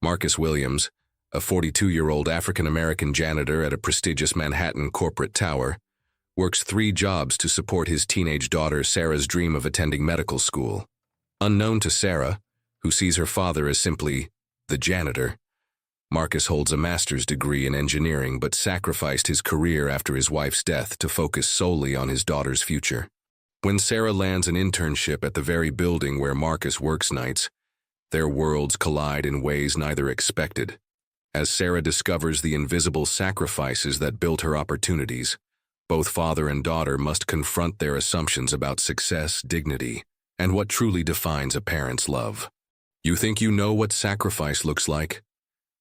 Marcus Williams, a 42-year-old African-American janitor at a prestigious Manhattan corporate tower, works 3 jobs to support his teenage daughter Sarah's dream of attending medical school. Unknown to Sarah, who sees her father as simply the janitor, Marcus holds a master's degree in engineering but sacrificed his career after his wife's death to focus solely on his daughter's future. When Sarah lands an internship at the very building where Marcus works nights, their worlds collide in ways neither expected. As Sarah discovers the invisible sacrifices that built her opportunities, both father and daughter must confront their assumptions about success, dignity, and what truly defines a parent's love. You think you know what sacrifice looks like?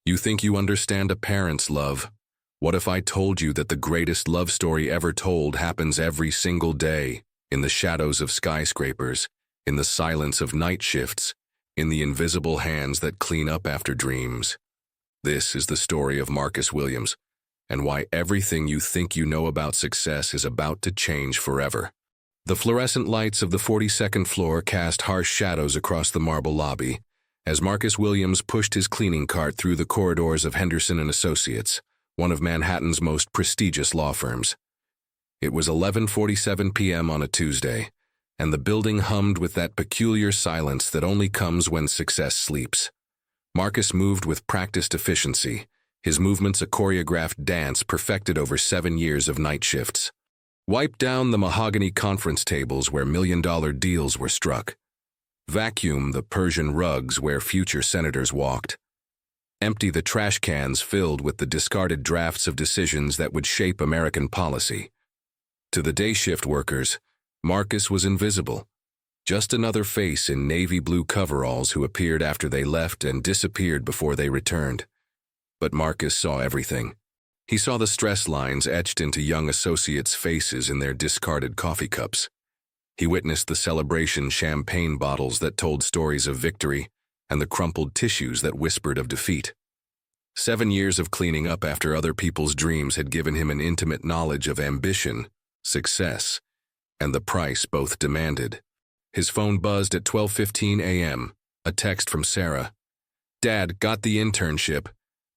You think you understand a parent's love? What if I told you that the greatest love story ever told happens every single day, in the shadows of skyscrapers, in the silence of night shifts, in the invisible hands that clean up after dreams? This is the story of Marcus Williams, and why everything you think you know about success is about to change forever. The fluorescent lights of the 42nd floor cast harsh shadows across the marble lobby, as Marcus Williams pushed his cleaning cart through the corridors of Henderson Associates, one of Manhattan's most prestigious law firms. It was 11:47 p.m. on a Tuesday, and the building hummed with that peculiar silence that only comes when success sleeps. Marcus moved with practiced efficiency, his movements a choreographed dance perfected over 7 years of night shifts. Wipe down the mahogany conference tables where million-dollar deals were struck. Vacuum the Persian rugs where future senators walked. Empty the trash cans filled with the discarded drafts of decisions that would shape American policy. To the day shift workers, Marcus was invisible. Just another face in navy blue coveralls who appeared after they left and disappeared before they returned. But Marcus saw everything. He saw the stress lines etched into young associates' faces in their discarded coffee cups. He witnessed the celebration champagne bottles that told stories of victory and the crumpled tissues that whispered of defeat. 7 years of cleaning up after other people's dreams had given him an intimate knowledge of ambition, success, and the price both demanded. His phone buzzed at 12:15 a.m., a text from Sarah. "Dad, got the internship.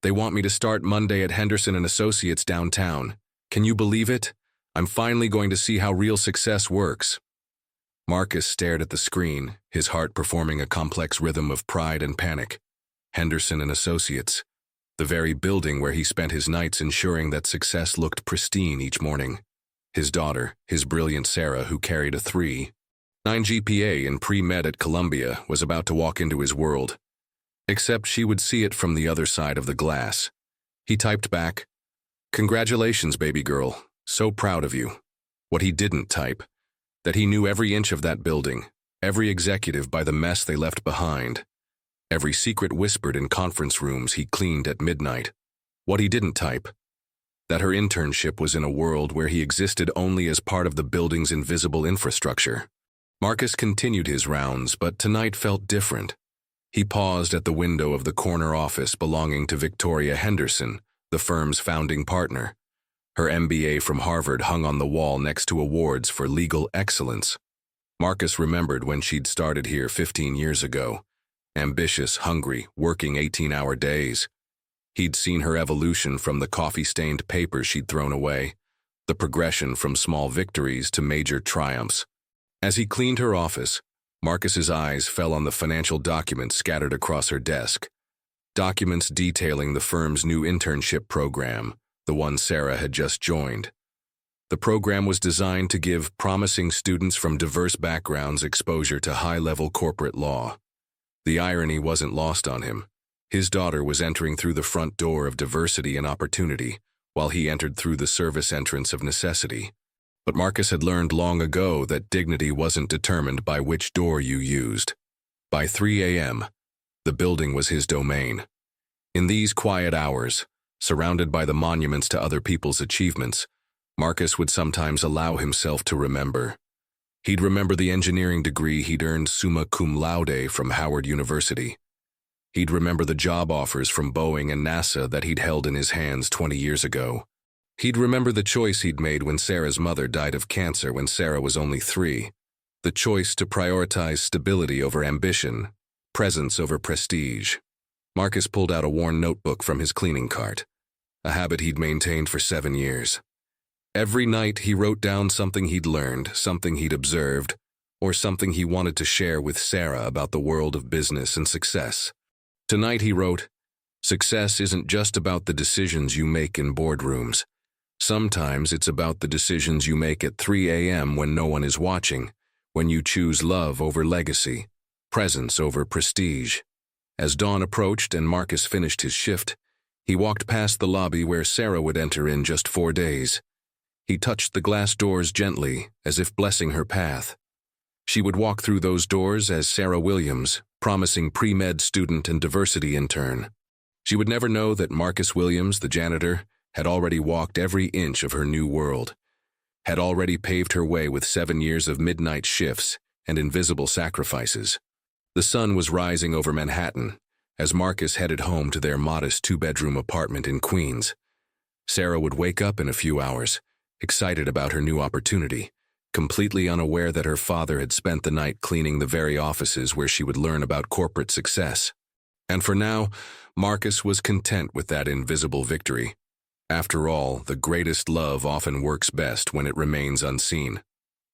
They want me to start Monday at Henderson Associates downtown. Can you believe it? I'm finally going to see how real success works." Marcus stared at the screen, his heart performing a complex rhythm of pride and panic. Henderson Associates, the very building where he spent his nights ensuring that success looked pristine each morning. His daughter, his brilliant Sarah, who carried a 3.9 GPA in pre-med at Columbia, was about to walk into his world. Except she would see it from the other side of the glass. He typed back, "Congratulations, baby girl. So proud of you." What he didn't type, that he knew every inch of that building, every executive by the mess they left behind, every secret whispered in conference rooms he cleaned at midnight. What he didn't type, that her internship was in a world where he existed only as part of the building's invisible infrastructure. Marcus continued his rounds, but tonight felt different. He paused at the window of the corner office belonging to Victoria Henderson, the firm's founding partner. Her MBA from Harvard hung on the wall next to awards for legal excellence. Marcus remembered when she'd started here 15 years ago. Ambitious, hungry, working 18-hour days. He'd seen her evolution from the coffee-stained paper she'd thrown away, the progression from small victories to major triumphs. As he cleaned her office, Marcus's eyes fell on the financial documents scattered across her desk. Documents detailing the firm's new internship program, the one Sarah had just joined. The program was designed to give promising students from diverse backgrounds exposure to high-level corporate law. The irony wasn't lost on him. His daughter was entering through the front door of diversity and opportunity, while he entered through the service entrance of necessity. But Marcus had learned long ago that dignity wasn't determined by which door you used. By 3 a.m., the building was his domain. In these quiet hours, surrounded by the monuments to other people's achievements, Marcus would sometimes allow himself to remember. He'd remember the engineering degree he'd earned summa cum laude from Howard University. He'd remember the job offers from Boeing and NASA that he'd held in his hands 20 years ago. He'd remember the choice he'd made when Sarah's mother died of cancer when Sarah was only 3. The choice to prioritize stability over ambition, presence over prestige. Marcus pulled out a worn notebook from his cleaning cart, a habit he'd maintained for 7 years. Every night he wrote down something he'd learned, something he'd observed, or something he wanted to share with Sarah about the world of business and success. Tonight he wrote, "Success isn't just about the decisions you make in boardrooms. Sometimes it's about the decisions you make at 3 a.m. when no one is watching, when you choose love over legacy, presence over prestige." As dawn approached and Marcus finished his shift, he walked past the lobby where Sarah would enter in just 4 days. He touched the glass doors gently, as if blessing her path. She would walk through those doors as Sarah Williams, promising pre-med student and diversity intern. She would never know that Marcus Williams, the janitor, had already walked every inch of her new world, had already paved her way with 7 years of midnight shifts and invisible sacrifices. The sun was rising over Manhattan as Marcus headed home to their modest 2-bedroom apartment in Queens. Sarah would wake up in a few hours, excited about her new opportunity, completely unaware that her father had spent the night cleaning the very offices where she would learn about corporate success. And for now, Marcus was content with that invisible victory. After all, the greatest love often works best when it remains unseen.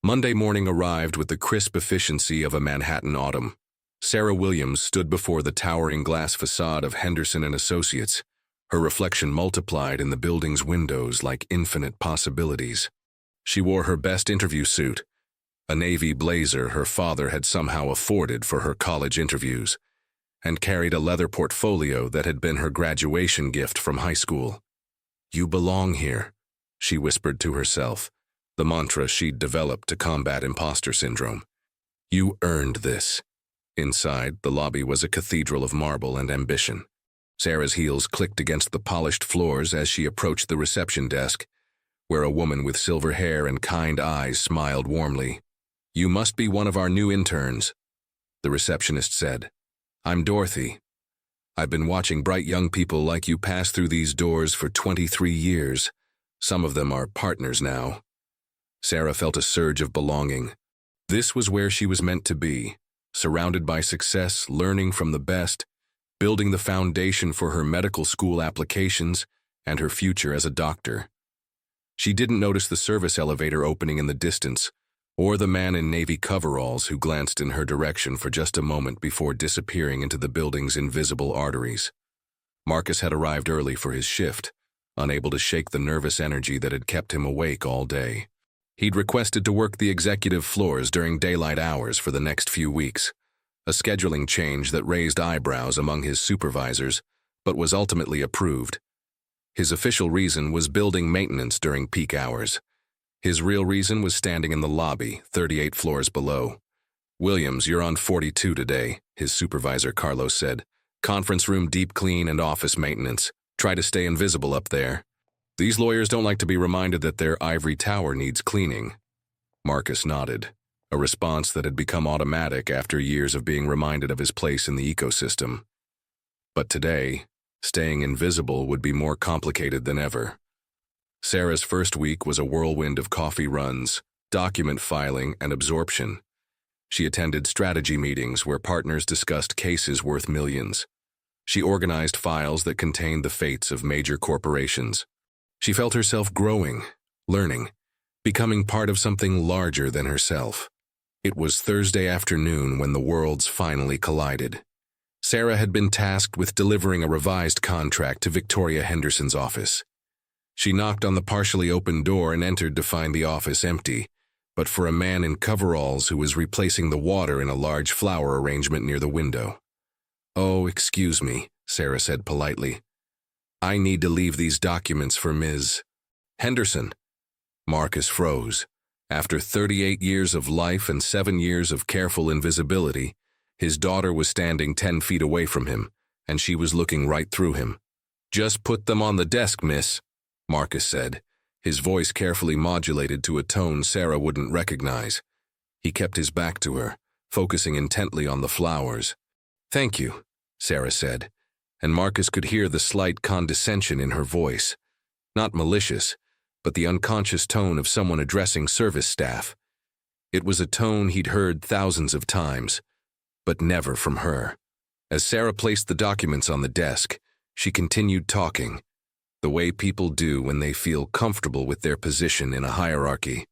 Monday morning arrived with the crisp efficiency of a Manhattan autumn. Sarah Williams stood before the towering glass facade of Henderson Associates, her reflection multiplied in the building's windows like infinite possibilities. She wore her best interview suit, a navy blazer her father had somehow afforded for her college interviews, and carried a leather portfolio that had been her graduation gift from high school. "You belong here," she whispered to herself, the mantra she'd developed to combat imposter syndrome. "You earned this." Inside, the lobby was a cathedral of marble and ambition. Sarah's heels clicked against the polished floors as she approached the reception desk, where a woman with silver hair and kind eyes smiled warmly. "You must be one of our new interns," the receptionist said. "I'm Dorothy. I've been watching bright young people like you pass through these doors for 23 years. Some of them are partners now." Sarah felt a surge of belonging. This was where she was meant to be, surrounded by success, learning from the best, building the foundation for her medical school applications and her future as a doctor. She didn't notice the service elevator opening in the distance, or the man in navy coveralls who glanced in her direction for just a moment before disappearing into the building's invisible arteries. Marcus had arrived early for his shift, unable to shake the nervous energy that had kept him awake all day. He'd requested to work the executive floors during daylight hours for the next few weeks, a scheduling change that raised eyebrows among his supervisors, but was ultimately approved. His official reason was building maintenance during peak hours. His real reason was standing in the lobby, 38 floors below. "Williams, you're on 42 today," his supervisor Carlos said. "Conference room deep clean and office maintenance. Try to stay invisible up there. These lawyers don't like to be reminded that their ivory tower needs cleaning." Marcus nodded, a response that had become automatic after years of being reminded of his place in the ecosystem. But today, staying invisible would be more complicated than ever. Sarah's first week was a whirlwind of coffee runs, document filing, and absorption. She attended strategy meetings where partners discussed cases worth millions. She organized files that contained the fates of major corporations. She felt herself growing, learning, becoming part of something larger than herself. It was Thursday afternoon when the worlds finally collided. Sarah had been tasked with delivering a revised contract to Victoria Henderson's office. She knocked on the partially open door and entered to find the office empty, but for a man in coveralls who was replacing the water in a large flower arrangement near the window. "Oh, excuse me," Sarah said politely. "I need to leave these documents for Ms. Henderson." Marcus froze. After 38 years of life and 7 years of careful invisibility, his daughter was standing 10 feet away from him, and she was looking right through him. "Just put them on the desk, miss," Marcus said, his voice carefully modulated to a tone Sarah wouldn't recognize. He kept his back to her, focusing intently on the flowers. "Thank you," Sarah said, and Marcus could hear the slight condescension in her voice. Not malicious, but the unconscious tone of someone addressing service staff. It was a tone he'd heard thousands of times, but never from her. As Sarah placed the documents on the desk, she continued talking, the way people do when they feel comfortable with their position in a hierarchy.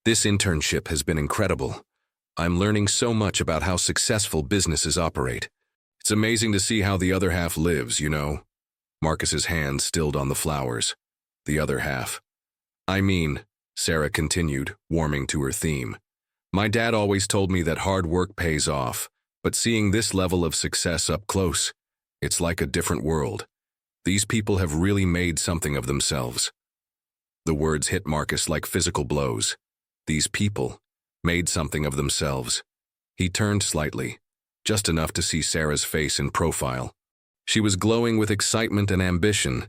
This internship has been incredible. I'm learning so much about how successful businesses operate. It's amazing to see how the other half lives, you know. Marcus's hand stilled on the flowers. The other half. I mean, Sarah continued, warming to her theme. My dad always told me that hard work pays off, but seeing this level of success up close, it's like a different world. These people have really made something of themselves. The words hit Marcus like physical blows. These people made something of themselves. He turned slightly, just enough to see Sarah's face in profile. She was glowing with excitement and ambition,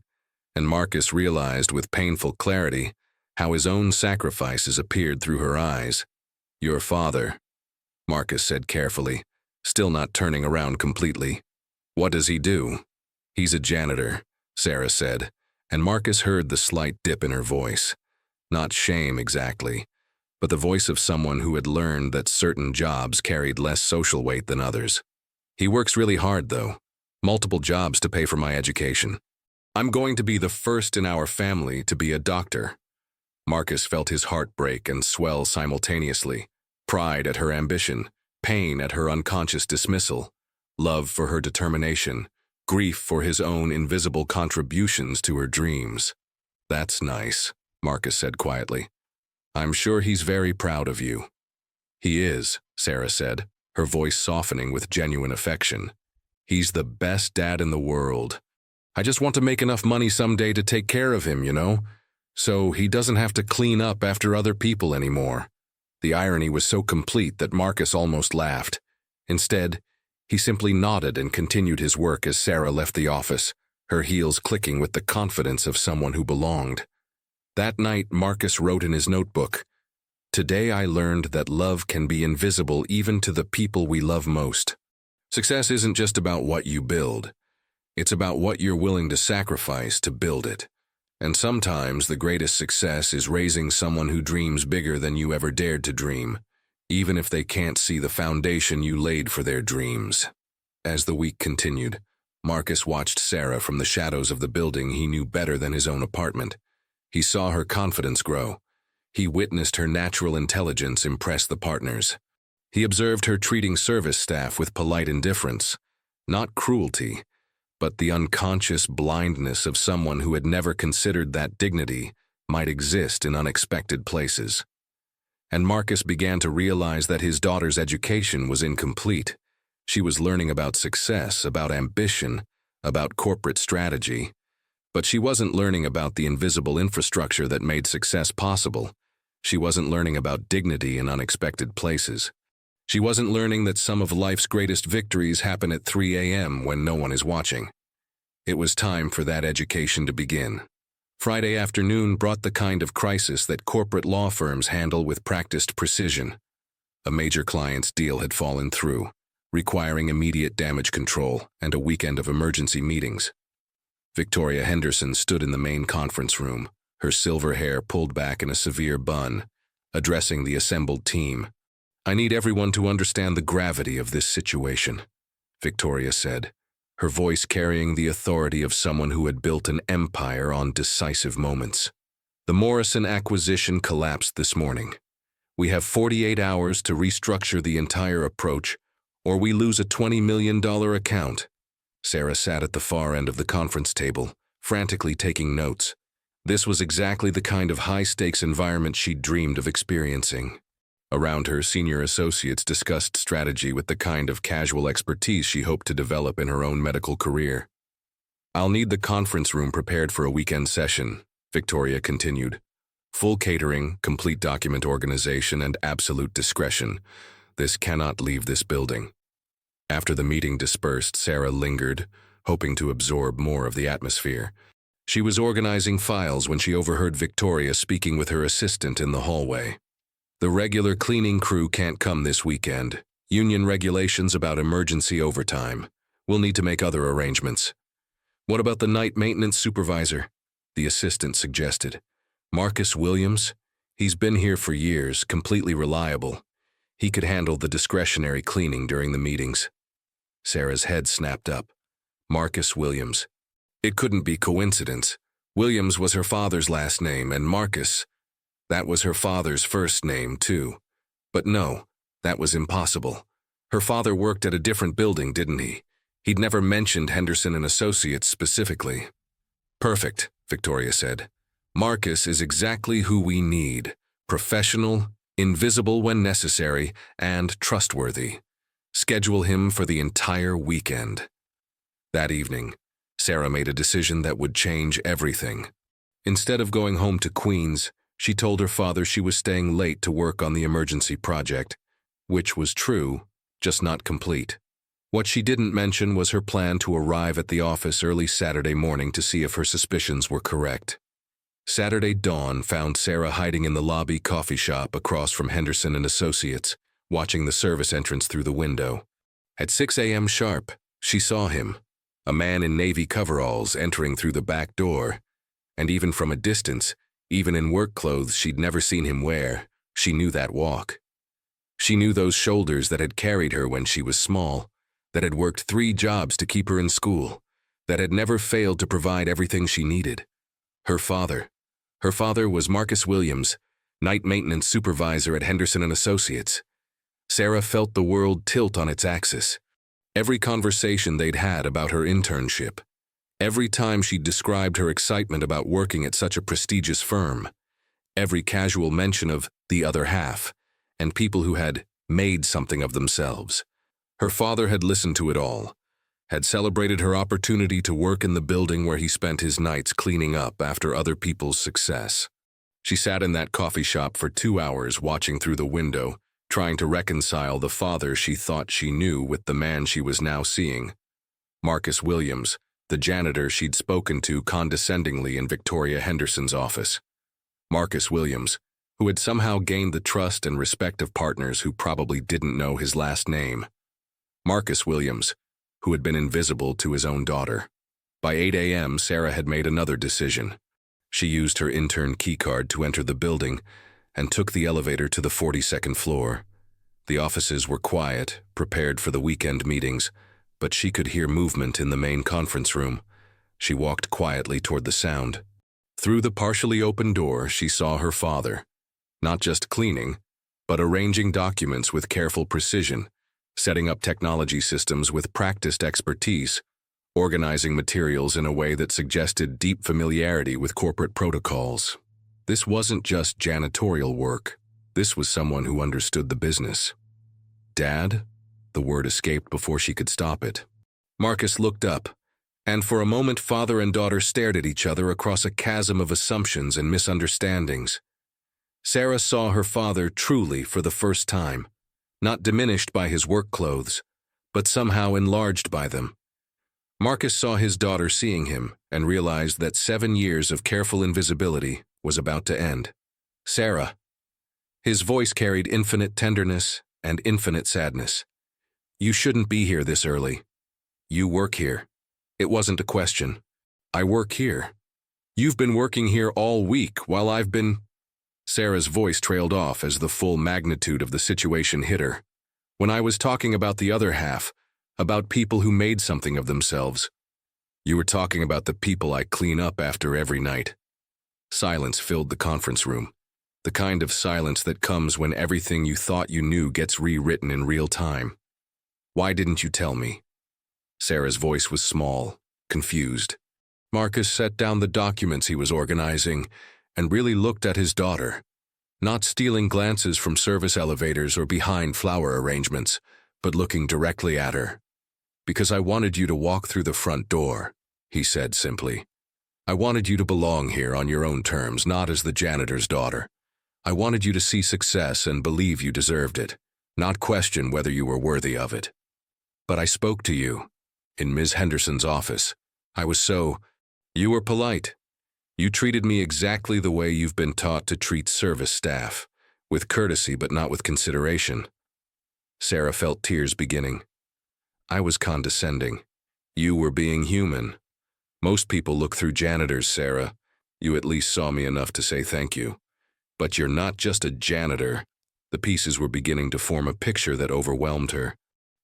and Marcus realized with painful clarity how his own sacrifices appeared through her eyes. Your father, Marcus said carefully, still not turning around completely. What does he do? He's a janitor, Sarah said, and Marcus heard the slight dip in her voice. Not shame exactly, but the voice of someone who had learned that certain jobs carried less social weight than others. He works really hard, though. Multiple jobs to pay for my education. I'm going to be the first in our family to be a doctor. Marcus felt his heart break and swell simultaneously. Pride at her ambition, pain at her unconscious dismissal, love for her determination, grief for his own invisible contributions to her dreams. That's nice, Marcus said quietly. I'm sure he's very proud of you. He is, Sarah said, her voice softening with genuine affection. He's the best dad in the world. I just want to make enough money someday to take care of him, you know, so he doesn't have to clean up after other people anymore. The irony was so complete that Marcus almost laughed. Instead, he simply nodded and continued his work as Sarah left the office, her heels clicking with the confidence of someone who belonged. That night, Marcus wrote in his notebook, "Today I learned that love can be invisible even to the people we love most. Success isn't just about what you build. It's about what you're willing to sacrifice to build it. And sometimes the greatest success is raising someone who dreams bigger than you ever dared to dream, even if they can't see the foundation you laid for their dreams." As the week continued, Marcus watched Sarah from the shadows of the building he knew better than his own apartment. He saw her confidence grow. He witnessed her natural intelligence impress the partners. He observed her treating service staff with polite indifference, not cruelty, but the unconscious blindness of someone who had never considered that dignity might exist in unexpected places. And Marcus began to realize that his daughter's education was incomplete. She was learning about success, about ambition, about corporate strategy, but she wasn't learning about the invisible infrastructure that made success possible. She wasn't learning about dignity in unexpected places. She wasn't learning that some of life's greatest victories happen at 3 a.m. when no one is watching. It was time for that education to begin. Friday afternoon brought the kind of crisis that corporate law firms handle with practiced precision. A major client's deal had fallen through, requiring immediate damage control and a weekend of emergency meetings. Victoria Henderson stood in the main conference room, her silver hair pulled back in a severe bun, addressing the assembled team. "I need everyone to understand the gravity of this situation," Victoria said, her voice carrying the authority of someone who had built an empire on decisive moments. "The Morrison acquisition collapsed this morning. We have 48 hours to restructure the entire approach, or we lose a $20 million account." Sarah sat at the far end of the conference table, frantically taking notes. This was exactly the kind of high-stakes environment she'd dreamed of experiencing. Around her, senior associates discussed strategy with the kind of casual expertise she hoped to develop in her own medical career. "I'll need the conference room prepared for a weekend session," Victoria continued. "Full catering, complete document organization, and absolute discretion. This cannot leave this building." After the meeting dispersed, Sarah lingered, hoping to absorb more of the atmosphere. She was organizing files when she overheard Victoria speaking with her assistant in the hallway. "The regular cleaning crew can't come this weekend. Union regulations about emergency overtime. We'll need to make other arrangements." "What about the night maintenance supervisor?" the assistant suggested. "Marcus Williams? He's been here for years, completely reliable. He could handle the discretionary cleaning during the meetings." Sarah's head snapped up. Marcus Williams. It couldn't be coincidence. Williams was her father's last name, and Marcus, that was her father's first name, too. But no, that was impossible. Her father worked at a different building, didn't he? He'd never mentioned Henderson Associates specifically. Perfect, Victoria said. Marcus is exactly who we need. Professional, invisible when necessary, and trustworthy. Schedule him for the entire weekend. That evening, Sarah made a decision that would change everything. Instead of going home to Queens, she told her father she was staying late to work on the emergency project, which was true, just not complete. What she didn't mention was her plan to arrive at the office early Saturday morning to see if her suspicions were correct. Saturday dawn found Sarah hiding in the lobby coffee shop across from Henderson Associates, watching the service entrance through the window. At 6 a.m. sharp, she saw him, a man in navy coveralls entering through the back door. And even from a distance, even in work clothes she'd never seen him wear, she knew that walk. She knew those shoulders that had carried her when she was small, that had worked 3 jobs to keep her in school, that had never failed to provide everything she needed. Her father. Her father was Marcus Williams, night maintenance supervisor at Henderson Associates. Sarah felt the world tilt on its axis. Every conversation they'd had about her internship, every time she'd described her excitement about working at such a prestigious firm, every casual mention of the other half, and people who had made something of themselves. Her father had listened to it all, had celebrated her opportunity to work in the building where he spent his nights cleaning up after other people's success. She sat in that coffee shop for 2 hours watching through the window, trying to reconcile the father she thought she knew with the man she was now seeing. Marcus Williams, the janitor she'd spoken to condescendingly in Victoria Henderson's office. Marcus Williams, who had somehow gained the trust and respect of partners who probably didn't know his last name. Marcus Williams, who had been invisible to his own daughter. By 8 a.m., Sarah had made another decision. She used her intern keycard to enter the building and took the elevator to the 42nd floor. The offices were quiet, prepared for the weekend meetings, but she could hear movement in the main conference room. She walked quietly toward the sound. Through the partially open door, she saw her father, not just cleaning, but arranging documents with careful precision, setting up technology systems with practiced expertise, organizing materials in a way that suggested deep familiarity with corporate protocols. This wasn't just janitorial work. This was someone who understood the business. "Dad?" The word escaped before she could stop it. Marcus looked up, and for a moment father and daughter stared at each other across a chasm of assumptions and misunderstandings. Sarah saw her father truly for the first time, not diminished by his work clothes, but somehow enlarged by them. Marcus saw his daughter seeing him and realized that 7 years of careful invisibility was about to end. "Sarah." His voice carried infinite tenderness and infinite sadness. "You shouldn't be here this early. You work here." It wasn't a question. "I work here. You've been working here all week while I've been—" Sarah's voice trailed off as the full magnitude of the situation hit her. "When I was talking about the other half, about people who made something of themselves, you were talking about the people I clean up after every night." Silence filled the conference room, the kind of silence that comes when everything you thought you knew gets rewritten in real time. "Why didn't you tell me?" Sarah's voice was small, confused. Marcus set down the documents he was organizing and really looked at his daughter, not stealing glances from service elevators or behind flower arrangements, but looking directly at her. "Because I wanted you to walk through the front door," he said simply. "I wanted you to belong here on your own terms, not as the janitor's daughter. I wanted you to see success and believe you deserved it, not question whether you were worthy of it. But I spoke to you, in Ms. Henderson's office. I was so— You were polite. You treated me exactly the way you've been taught to treat service staff, with courtesy but not with consideration." Sarah felt tears beginning. "I was condescending. You were being human. Most people look through janitors, Sarah. You at least saw me enough to say thank you. But you're not just a janitor." The pieces were beginning to form a picture that overwhelmed her.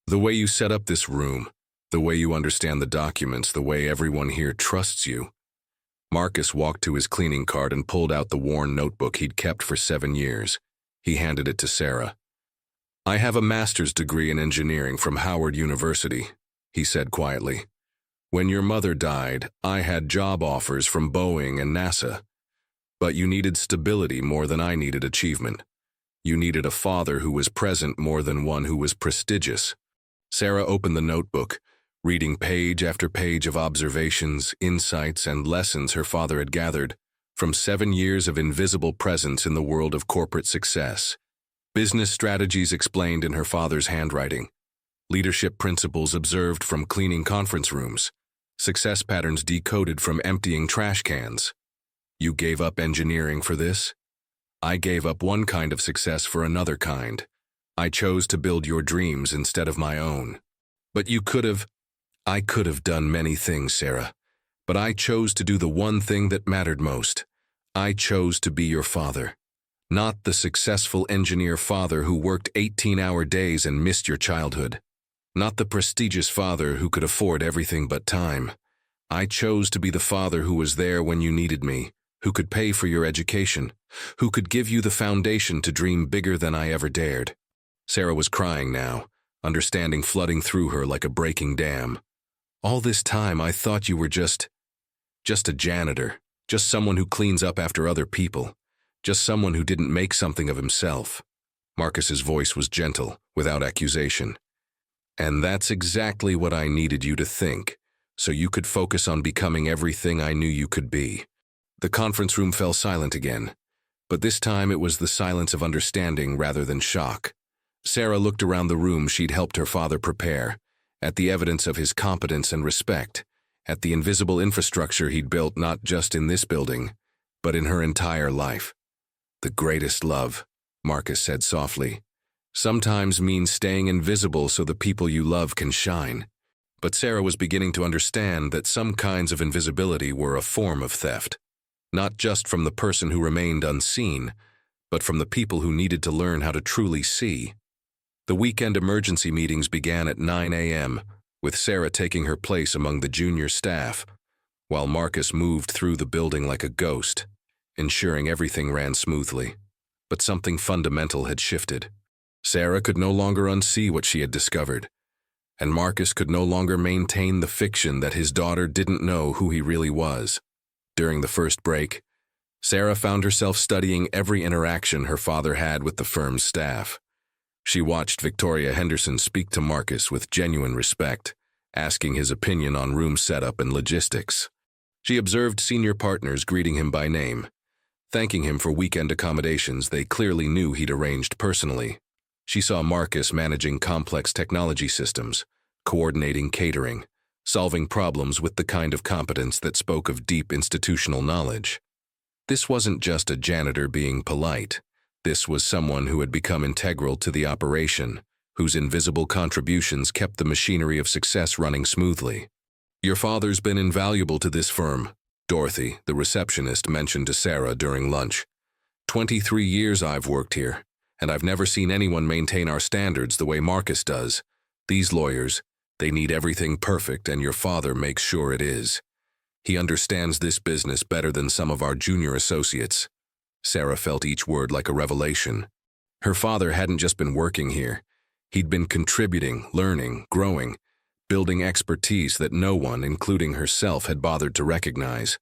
The way you set up this room, the way you understand the documents, the way everyone here trusts you. Marcus walked to his cleaning cart and pulled out the worn notebook he'd kept for 7 years. He handed it to Sarah. "I have a master's degree in engineering from Howard University," he said quietly. "When your mother died, I had job offers from Boeing and NASA. But you needed stability more than I needed achievement. You needed a father who was present more than one who was prestigious." Sarah opened the notebook, reading page after page of observations, insights, and lessons her father had gathered from 7 years of invisible presence in the world of corporate success. Business strategies explained in her father's handwriting. Leadership principles observed from cleaning conference rooms. Success patterns decoded from emptying trash cans. "You gave up engineering for this? I gave up one kind of success for another kind. I chose to build your dreams instead of my own. But you could have..." "I could have done many things, Sarah, but I chose to do the one thing that mattered most. I chose to be your father. Not the successful engineer father who worked 18-hour days and missed your childhood. Not the prestigious father who could afford everything but time. I chose to be the father who was there when you needed me, who could pay for your education, who could give you the foundation to dream bigger than I ever dared." Sarah was crying now, understanding flooding through her like a breaking dam. "All this time I thought you were just a janitor, just someone who cleans up after other people, just someone who didn't make something of himself." Marcus's voice was gentle, without accusation. "And that's exactly what I needed you to think, so you could focus on becoming everything I knew you could be." The conference room fell silent again, but this time it was the silence of understanding rather than shock. Sarah looked around the room she'd helped her father prepare, at the evidence of his competence and respect, at the invisible infrastructure he'd built not just in this building, but in her entire life. "The greatest love," Marcus said softly, "sometimes means staying invisible so the people you love can shine." But Sarah was beginning to understand that some kinds of invisibility were a form of theft, not just from the person who remained unseen, but from the people who needed to learn how to truly see. The weekend emergency meetings began at 9 a.m., with Sarah taking her place among the junior staff, while Marcus moved through the building like a ghost, ensuring everything ran smoothly. But something fundamental had shifted. Sarah could no longer unsee what she had discovered, and Marcus could no longer maintain the fiction that his daughter didn't know who he really was. During the first break, Sarah found herself studying every interaction her father had with the firm's staff. She watched Victoria Henderson speak to Marcus with genuine respect, asking his opinion on room setup and logistics. She observed senior partners greeting him by name, thanking him for weekend accommodations they clearly knew he'd arranged personally. She saw Marcus managing complex technology systems, coordinating catering, solving problems with the kind of competence that spoke of deep institutional knowledge. This wasn't just a janitor being polite. This was someone who had become integral to the operation, whose invisible contributions kept the machinery of success running smoothly. "Your father's been invaluable to this firm," Dorothy, the receptionist, mentioned to Sarah during lunch. 23 years I've worked here, and I've never seen anyone maintain our standards the way Marcus does. These lawyers, they need everything perfect, and your father makes sure it is. He understands this business better than some of our junior associates." Sarah felt each word like a revelation. Her father hadn't just been working here. He'd been contributing, learning, growing, building expertise that no one, including herself, had bothered to recognize.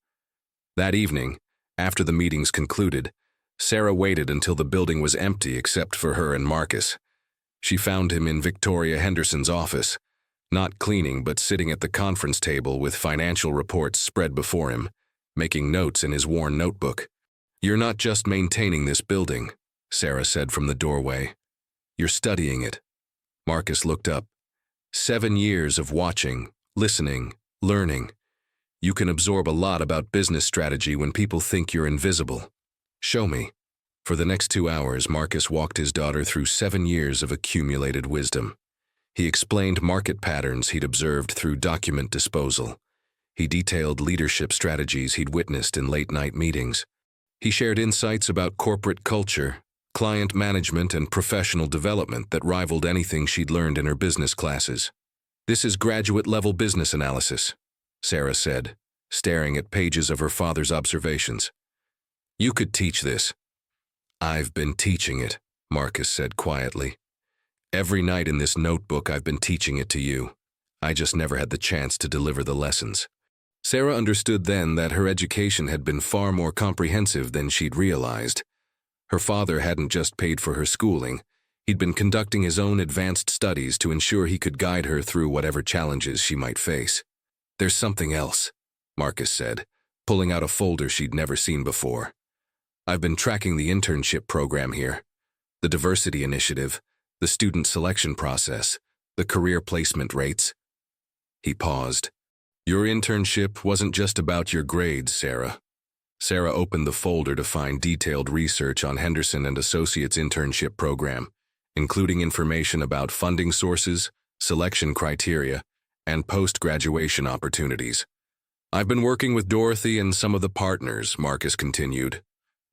That evening, after the meetings concluded, Sarah waited until the building was empty except for her and Marcus. She found him in Victoria Henderson's office, not cleaning but sitting at the conference table with financial reports spread before him, making notes in his worn notebook. "You're not just maintaining this building," Sarah said from the doorway. "You're studying it." Marcus looked up. 7 years of watching, listening, learning. You can absorb a lot about business strategy when people think you're invisible. "Show me." For the next 2 hours, Marcus walked his daughter through 7 years of accumulated wisdom. He explained market patterns he'd observed through document disposal. He detailed leadership strategies he'd witnessed in late-night meetings. He shared insights about corporate culture, client management and professional development that rivaled anything she'd learned in her business classes. "This is graduate-level business analysis," Sarah said, staring at pages of her father's observations. "You could teach this." "I've been teaching it," Marcus said quietly. "Every night in this notebook I've been teaching it to you. I just never had the chance to deliver the lessons." Sarah understood then that her education had been far more comprehensive than she'd realized. Her father hadn't just paid for her schooling. He'd been conducting his own advanced studies to ensure he could guide her through whatever challenges she might face. "There's something else," Marcus said, pulling out a folder she'd never seen before. "I've been tracking the internship program here, the diversity initiative, the student selection process, the career placement rates." He paused. "Your internship wasn't just about your grades, Sarah." Sarah opened the folder to find detailed research on Henderson Associates' internship program, including information about funding sources, selection criteria, and post-graduation opportunities. "I've been working with Dorothy and some of the partners," Marcus continued,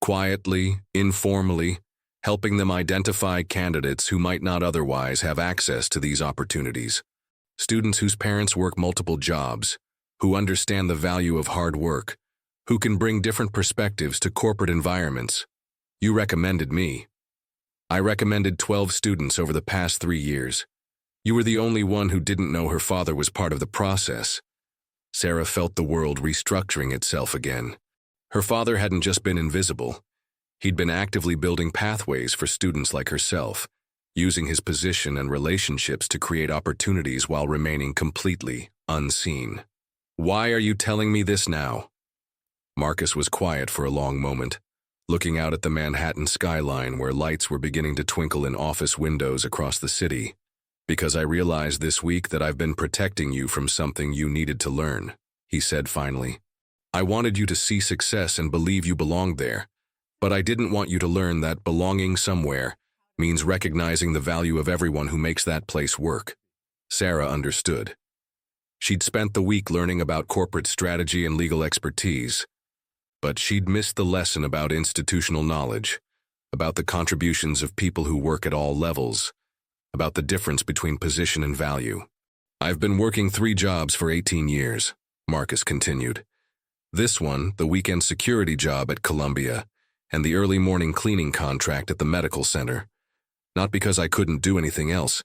"quietly, informally, helping them identify candidates who might not otherwise have access to these opportunities. Students whose parents work multiple jobs, who understand the value of hard work, who can bring different perspectives to corporate environments. You recommended me. I recommended 12 students over the past 3 years. You were the only one who didn't know her father was part of the process." Sarah felt the world restructuring itself again. Her father hadn't just been invisible. He'd been actively building pathways for students like herself, using his position and relationships to create opportunities while remaining completely unseen. "Why are you telling me this now?" Marcus was quiet for a long moment, looking out at the Manhattan skyline where lights were beginning to twinkle in office windows across the city. "Because I realized this week that I've been protecting you from something you needed to learn," he said finally. "I wanted you to see success and believe you belonged there, but I didn't want you to learn that belonging somewhere means recognizing the value of everyone who makes that place work." Sarah understood. She'd spent the week learning about corporate strategy and legal expertise, but she'd missed the lesson about institutional knowledge, about the contributions of people who work at all levels, about the difference between position and value. "I've been working 3 jobs for 18 years, Marcus continued. This one, the weekend security job at Columbia, and the early morning cleaning contract at the medical center. Not because I couldn't do anything else,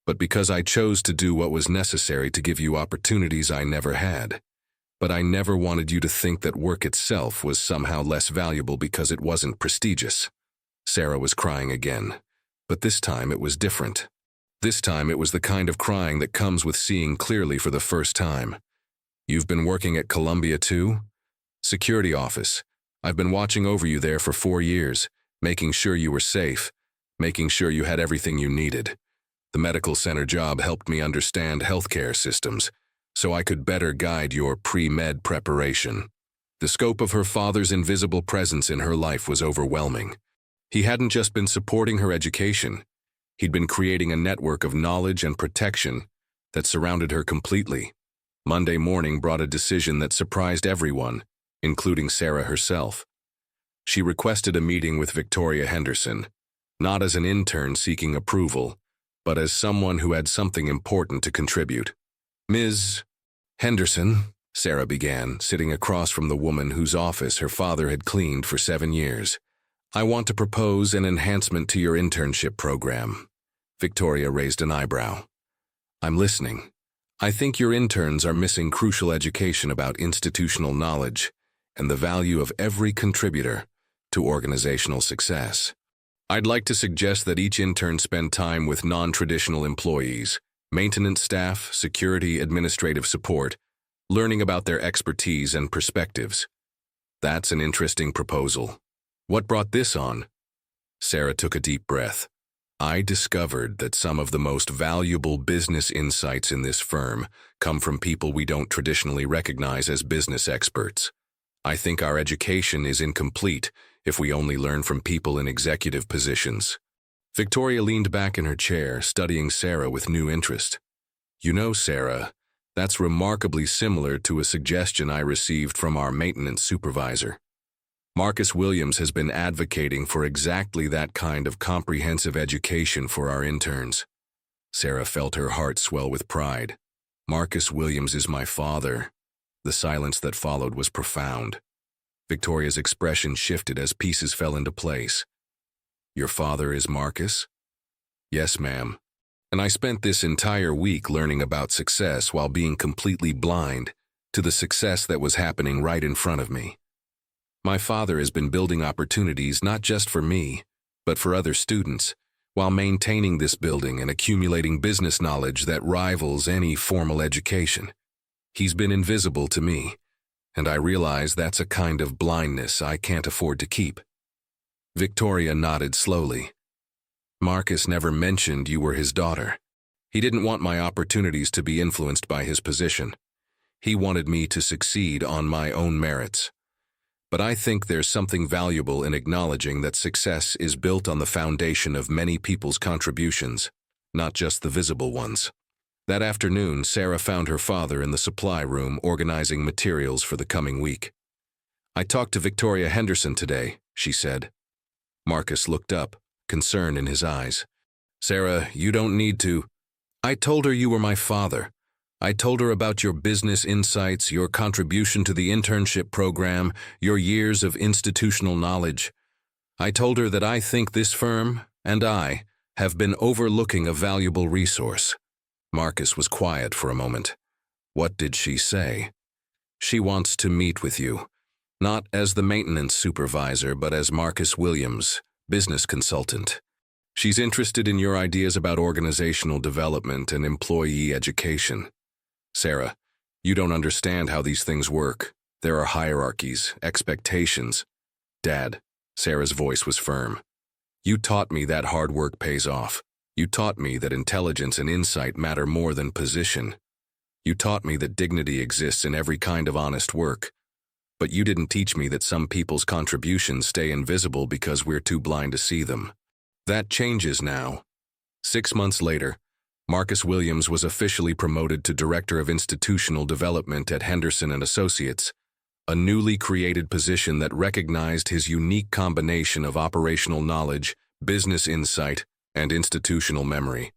but because I chose to do what was necessary to give you opportunities I never had. But I never wanted you to think that work itself was somehow less valuable because it wasn't prestigious." Sarah was crying again, but this time it was different. This time it was the kind of crying that comes with seeing clearly for the first time. "You've been working at Columbia too? Security office. I've been watching over you there for 4 years, making sure you were safe, making sure you had everything you needed. The medical center job helped me understand healthcare systems, so I could better guide your pre-med preparation." The scope of her father's invisible presence in her life was overwhelming. He hadn't just been supporting her education. He'd been creating a network of knowledge and protection that surrounded her completely. Monday morning brought a decision that surprised everyone, including Sarah herself. She requested a meeting with Victoria Henderson, not as an intern seeking approval, but as someone who had something important to contribute. "Ms. Henderson," Sarah began, sitting across from the woman whose office her father had cleaned for 7 years. "I want to propose an enhancement to your internship program." Victoria raised an eyebrow. "I'm listening. I think your interns are missing crucial education about institutional knowledge and the value of every contributor to organizational success. I'd like to suggest that each intern spend time with non-traditional employees, maintenance staff, security, administrative support, learning about their expertise and perspectives." "That's an interesting proposal. What brought this on?" Sarah took a deep breath. "I discovered that some of the most valuable business insights in this firm come from people we don't traditionally recognize as business experts. I think our education is incomplete if we only learn from people in executive positions." Victoria leaned back in her chair, studying Sarah with new interest. "You know, Sarah, that's remarkably similar to a suggestion I received from our maintenance supervisor." Marcus Williams has been advocating for exactly that kind of comprehensive education for our interns. Sarah felt her heart swell with pride. Marcus Williams is my father. The silence that followed was profound. Victoria's expression shifted as pieces fell into place. Your father is Marcus? Yes, ma'am. And I spent this entire week learning about success while being completely blind to the success that was happening right in front of me. My father has been building opportunities not just for me, but for other students, while maintaining this building and accumulating business knowledge that rivals any formal education. He's been invisible to me, and I realize that's a kind of blindness I can't afford to keep. Victoria nodded slowly. Marcus never mentioned you were his daughter. He didn't want my opportunities to be influenced by his position. He wanted me to succeed on my own merits. But I think there's something valuable in acknowledging that success is built on the foundation of many people's contributions, not just the visible ones. That afternoon, Sarah found her father in the supply room organizing materials for the coming week. I talked to Victoria Henderson today, she said. Marcus looked up, concern in his eyes. Sarah, you don't need to. I told her you were my father. I told her about your business insights, your contribution to the internship program, your years of institutional knowledge. I told her that I think this firm, and I, have been overlooking a valuable resource. Marcus was quiet for a moment. What did she say? She wants to meet with you, not as the maintenance supervisor, but as Marcus Williams, business consultant. She's interested in your ideas about organizational development and employee education. Sarah, you don't understand how these things work. There are hierarchies, expectations. Dad, Sarah's voice was firm. You taught me that hard work pays off. You taught me that intelligence and insight matter more than position. You taught me that dignity exists in every kind of honest work. But you didn't teach me that some people's contributions stay invisible because we're too blind to see them. That changes now. 6 months later, Marcus Williams was officially promoted to Director of Institutional Development at Henderson Associates, a newly created position that recognized his unique combination of operational knowledge, business insight, and institutional memory.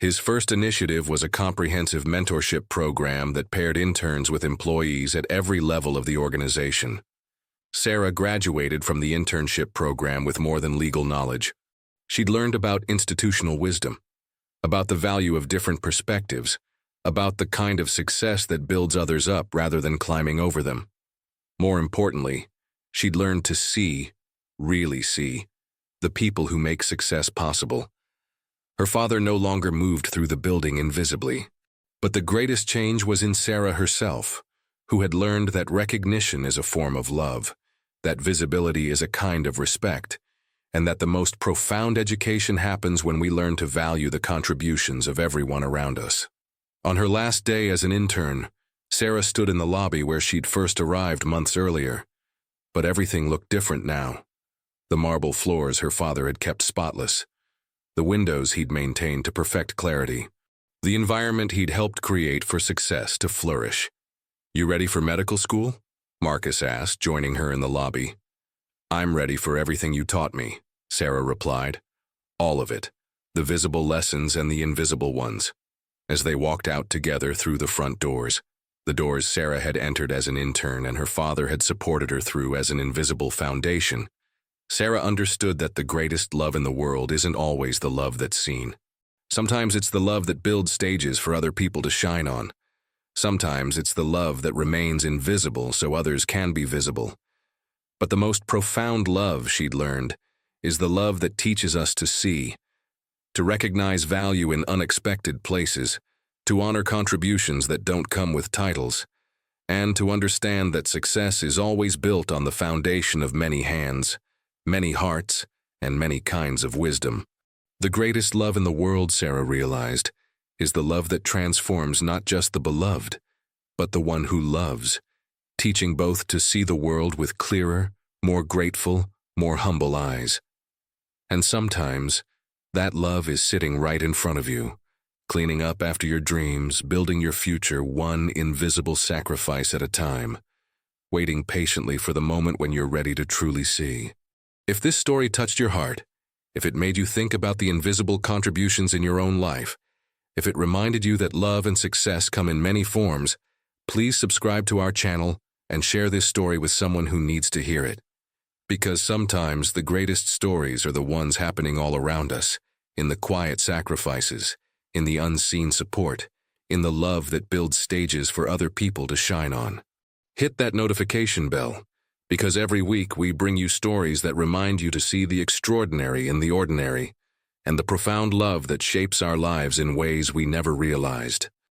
His first initiative was a comprehensive mentorship program that paired interns with employees at every level of the organization. Sarah graduated from the internship program with more than legal knowledge. She'd learned about institutional wisdom, about the value of different perspectives, about the kind of success that builds others up rather than climbing over them. More importantly, she'd learned to see, really see, the people who make success possible. Her father no longer moved through the building invisibly. But the greatest change was in Sarah herself, who had learned that recognition is a form of love, that visibility is a kind of respect, and that the most profound education happens when we learn to value the contributions of everyone around us. On her last day as an intern, Sarah stood in the lobby where she'd first arrived months earlier. But everything looked different now. The marble floors her father had kept spotless. The windows he'd maintained to perfect clarity. The environment he'd helped create for success to flourish. You ready for medical school? Marcus asked, joining her in the lobby. I'm ready for everything you taught me, Sarah replied. All of it, the visible lessons and the invisible ones. As they walked out together through the front doors, the doors Sarah had entered as an intern and her father had supported her through as an invisible foundation, Sarah understood that the greatest love in the world isn't always the love that's seen. Sometimes it's the love that builds stages for other people to shine on. Sometimes it's the love that remains invisible so others can be visible. But the most profound love, she'd learned, is the love that teaches us to see, to recognize value in unexpected places, to honor contributions that don't come with titles, and to understand that success is always built on the foundation of many hands, many hearts, and many kinds of wisdom. The greatest love in the world, Sarah realized, is the love that transforms not just the beloved, but the one who loves, teaching both to see the world with clearer, more grateful, more humble eyes. And sometimes, that love is sitting right in front of you, cleaning up after your dreams, building your future one invisible sacrifice at a time. waiting patiently for the moment when you're ready to truly see. If this story touched your heart, if it made you think about the invisible contributions in your own life, if it reminded you that love and success come in many forms, please subscribe to our channel and share this story with someone who needs to hear it. Because sometimes the greatest stories are the ones happening all around us, in the quiet sacrifices, in the unseen support, in the love that builds stages for other people to shine on. Hit that notification bell, because every week we bring you stories that remind you to see the extraordinary in the ordinary, and the profound love that shapes our lives in ways we never realized.